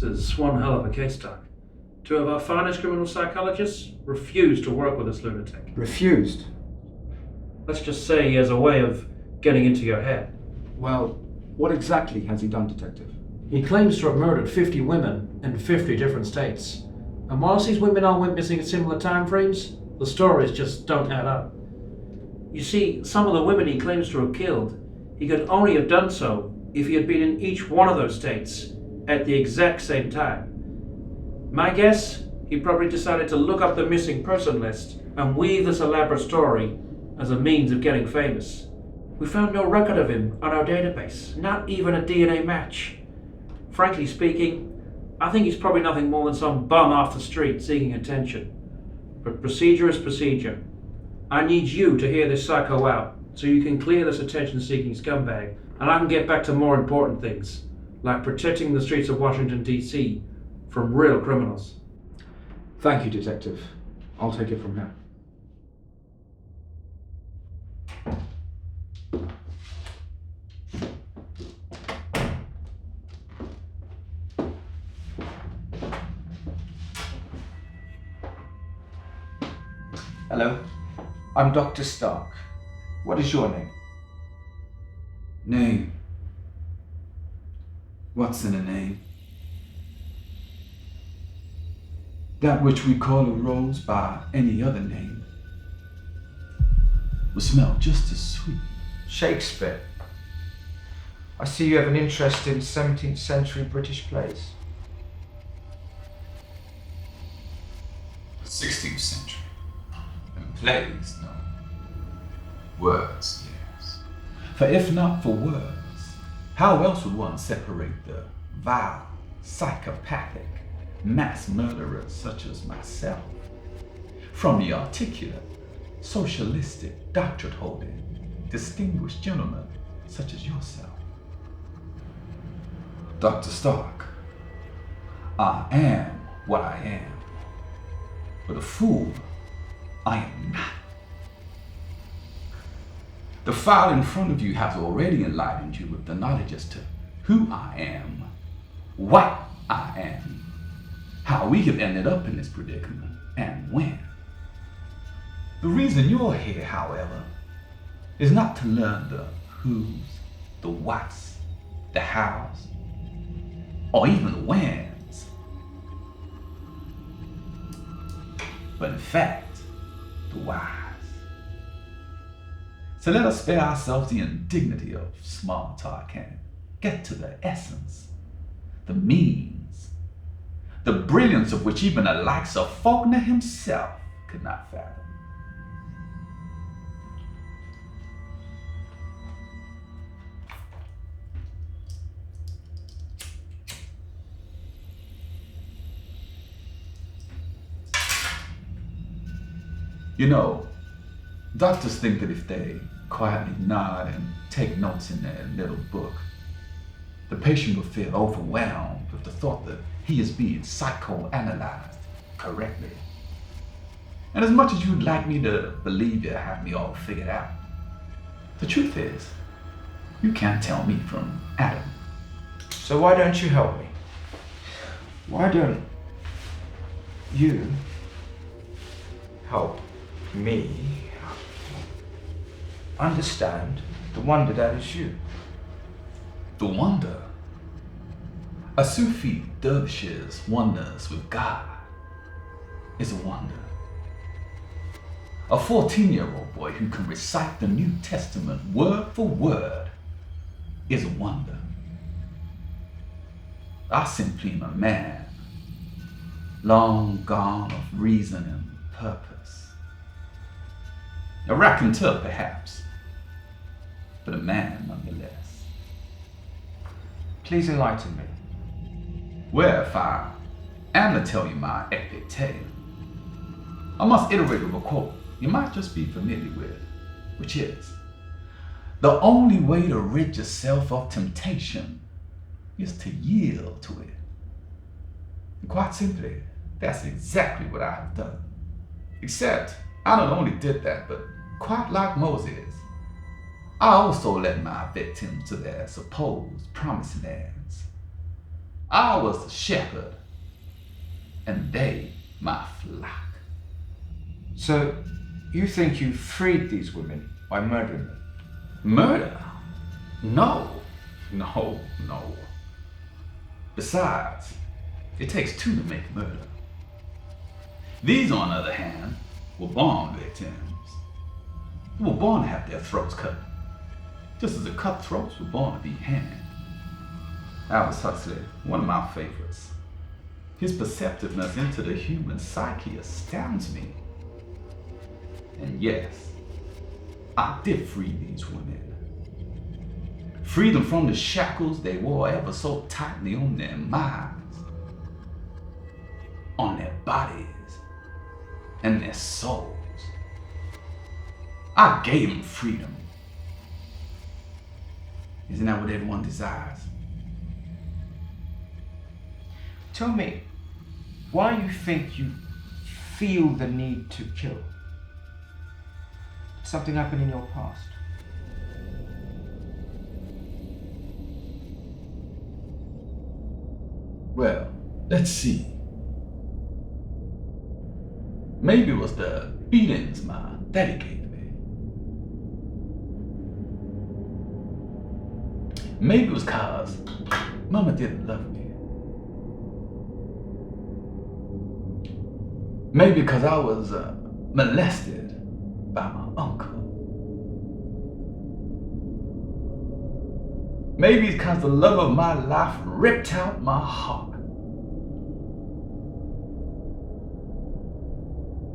This is one hell of a case, Doc. Two of our finest criminal psychologists refused to work with this lunatic. Refused? Let's just say he has a way of getting into your head. Well, what exactly has he done, Detective? He claims to have murdered 50 women in 50 different states. And whilst these women all went missing at similar time frames, the stories just don't add up. You see, some of the women he claims to have killed, he could only have done so if he had been in each one of those states at the exact same time. My guess, he probably decided to look up the missing person list and weave this elaborate story as a means of getting famous. We found no record of him on our database, not even a DNA match. Frankly speaking, I think he's probably nothing more than some bum off the street seeking attention. But procedure is procedure. I need you to hear this psycho out so you can clear this attention-seeking scumbag, and I can get back to more important things, like protecting the streets of Washington, D.C. from real criminals. Thank you, Detective. I'll take it from here. Hello, I'm Dr. Stark. What is your name? Name? What's in a name? That which we call a rose by any other name will smell just as sweet. Shakespeare. I see you have an interest in 17th century British plays. 16th century. And plays, no. Words, yes. For if not for words, how else would one separate the vile, psychopathic, mass murderers such as myself from the articulate, socialistic, doctorate-holding, distinguished gentlemen such as yourself? Dr. Stark, I am what I am, but a fool I am not. The file in front of you has already enlightened you with the knowledge as to who I am, what I am, how we have ended up in this predicament, and when. The reason you're here, however, is not to learn the who's, the what's, the how's, or even the when's, but in fact, the why's. So let us spare ourselves the indignity of small talk and get to the essence, the means, the brilliance of which even the likes of Faulkner himself could not fathom. You know, doctors think that if they quietly nod and take notes in their little book, the patient will feel overwhelmed with the thought that he is being psychoanalyzed correctly. And as much as you'd like me to believe you have me all figured out, the truth is, you can't tell me from Adam. So why don't you help me? Why don't you help me understand the wonder that is you? The wonder? A Sufi dervish's oneness with God is a wonder. A 14-year-old boy who can recite the New Testament word for word is a wonder. I simply am a man, long gone of reason and purpose. A raconteur, perhaps, but a man nonetheless. Please enlighten me. Well, if I am to tell you my epic tale, I must iterate with a quote you might just be familiar with, which is, the only way to rid yourself of temptation is to yield to it. And quite simply, that's exactly what I have done. Except, I not only did that, but quite like Moses, I also led my victims to their supposed promised lands. I was the shepherd, and they my flock. So, you think you freed these women by murdering them? Murder? No. Besides, it takes two to make murder. These, on the other hand, were born victims. They were born to have their throats cut, just as the cutthroats were born to be hanged. Aldous Huxley, one of my favorites. His perceptiveness into the human psyche astounds me. And yes, I did free these women. Free them from the shackles they wore ever so tightly on their minds, on their bodies, and their souls. I gave them freedom. Isn't that what everyone desires? Tell me, why you think you feel the need to kill? Did something happen in your past? Well, let's see. Maybe it was the beatings my daddy gave me. Maybe it was 'cause Mama didn't love me. Maybe because I was molested by my uncle. Maybe it's because the love of my life ripped out my heart.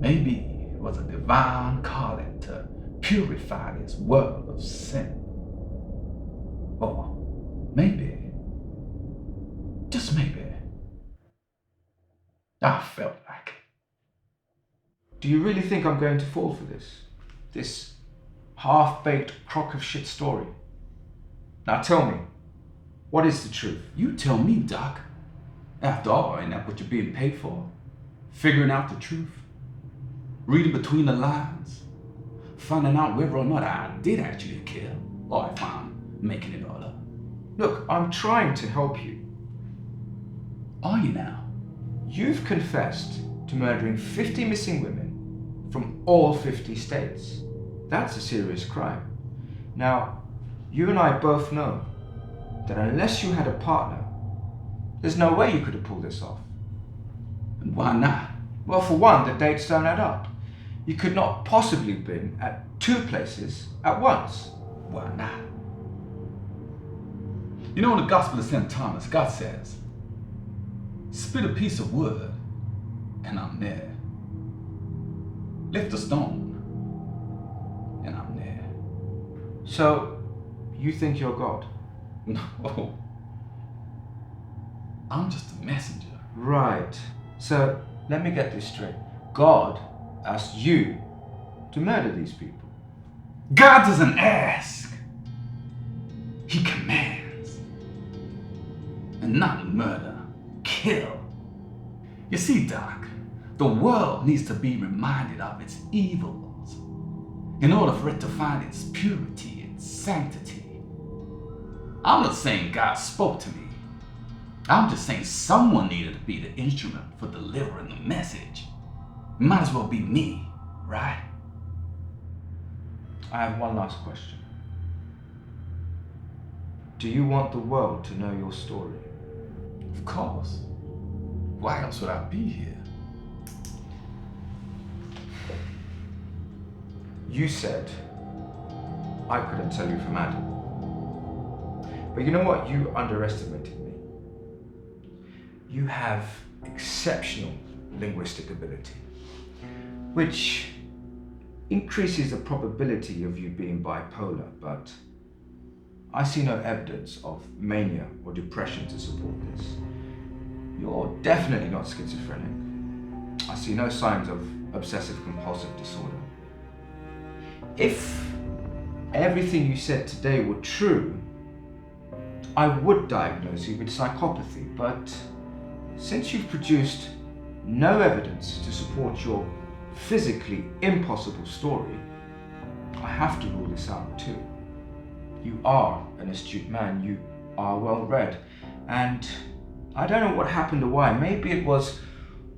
Maybe it was a divine calling to purify this world of sin. Or maybe, just maybe, I felt like it. Do you really think I'm going to fall for this? This half-baked crock of shit story? Now tell me, what is the truth? You tell me, Doc. After all, ain't that what you're being paid for? Figuring out the truth? Reading between the lines? Finding out whether or not I did actually kill, or if I'm making it all up? Look, I'm trying to help you. Are you now? You've confessed to murdering 50 missing women from all 50 states. That's a serious crime. Now, you and I both know that unless you had a partner, there's no way you could have pulled this off. And why not? Well, for one, the dates don't add up. You could not possibly have been at two places at once. Why not? You know, in the Gospel of St. Thomas, God says, split a piece of wood, and I'm there. Lift a stone, and I'm there. So, you think you're God? No. I'm just a messenger. Right. So, let me get this straight. God asked you to murder these people. God doesn't ask. He commands. And not murder, kill. You see, Doc, the world needs to be reminded of its evils in order for it to find its purity and sanctity. I'm not saying God spoke to me. I'm just saying someone needed to be the instrument for delivering the message. Might as well be me, right? I have one last question. Do you want the world to know your story? Of course. Why else would I be here? You said I couldn't tell you from Adam. But you know what? You underestimated me. You have exceptional linguistic ability, which increases the probability of you being bipolar, but I see no evidence of mania or depression to support this. You're definitely not schizophrenic. I see no signs of obsessive compulsive disorder. If everything you said today were true, I would diagnose you with psychopathy, but since you've produced no evidence to support your physically impossible story, I have to rule this out too. You are an astute man, you are well read, and I don't know what happened or why. Maybe it was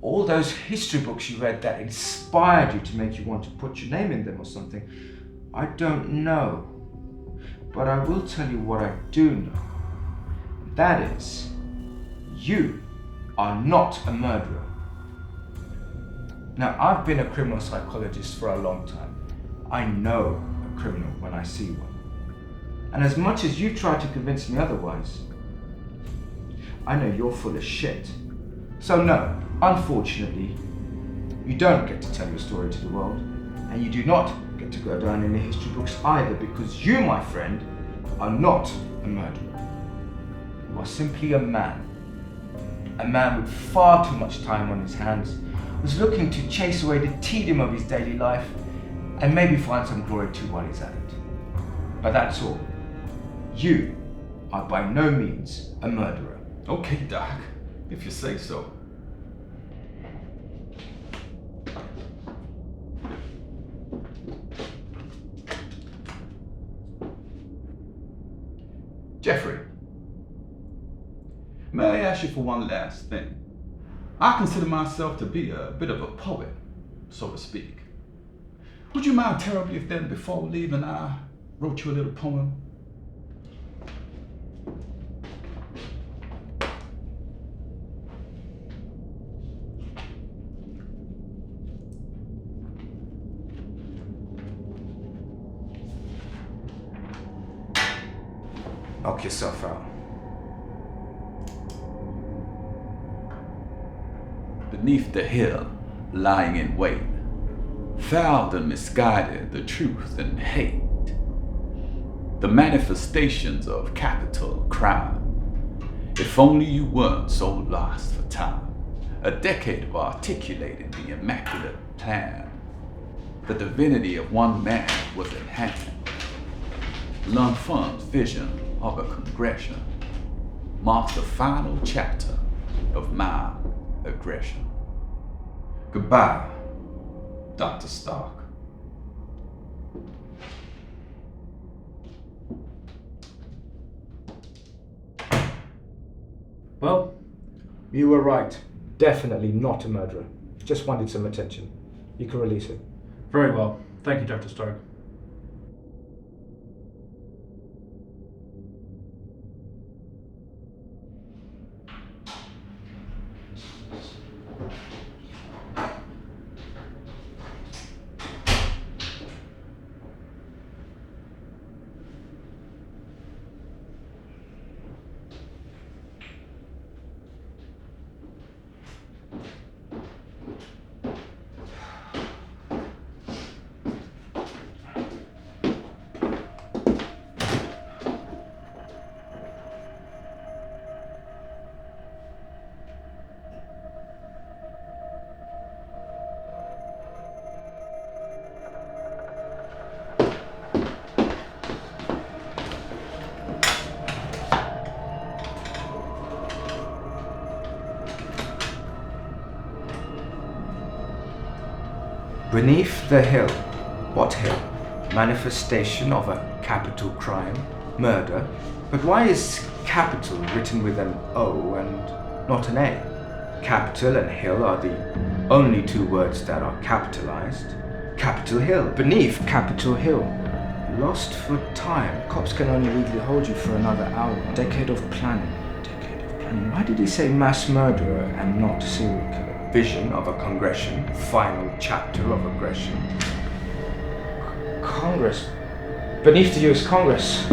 all those history books you read that inspired you to make you want to put your name in them or something. I don't know. But I will tell you what I do know. That is, you are not a murderer. Now, I've been a criminal psychologist for a long time. I know a criminal when I see one. And as much as you try to convince me otherwise, I know you're full of shit. So no, unfortunately, you don't get to tell your story to the world, and you do not get to go down in the history books either, because you, my friend, are not a murderer. You are simply a man. A man with far too much time on his hands, who's looking to chase away the tedium of his daily life and maybe find some glory too while he's at it. But that's all. You are by no means a murderer. Okay, Doc, if you say so. Jeffrey, may I ask you for one last thing? I consider myself to be a bit of a poet, so to speak. Would you mind terribly if then, before leaving, I wrote you a little poem? Knock yourself out. Beneath the hill, lying in wait, fouled and misguided the truth and hate, the manifestations of capital crime. If only you weren't so lost for time, a decade of articulating the immaculate plan. The divinity of one man was at hand. L'enfant's vision of a congression marks the final chapter of my aggression. Goodbye, Dr. Stark. Well, You were right. Definitely not a murderer. Just wanted some attention. You can release him. very well. Thank you, Dr. Stark. Beneath the hill. What hill? Manifestation of a capital crime, murder. But why is capital written with an O and not an A? Capital and hill are the only two words that are capitalized. Capitol Hill. Beneath Capitol Hill. Lost for time. Cops can only legally hold you for another hour. Decade of planning. Decade of planning. Why did he say mass murderer and not serial killer? Vision of a congression. Final chapter of aggression. Congress. Beneath the US Congress.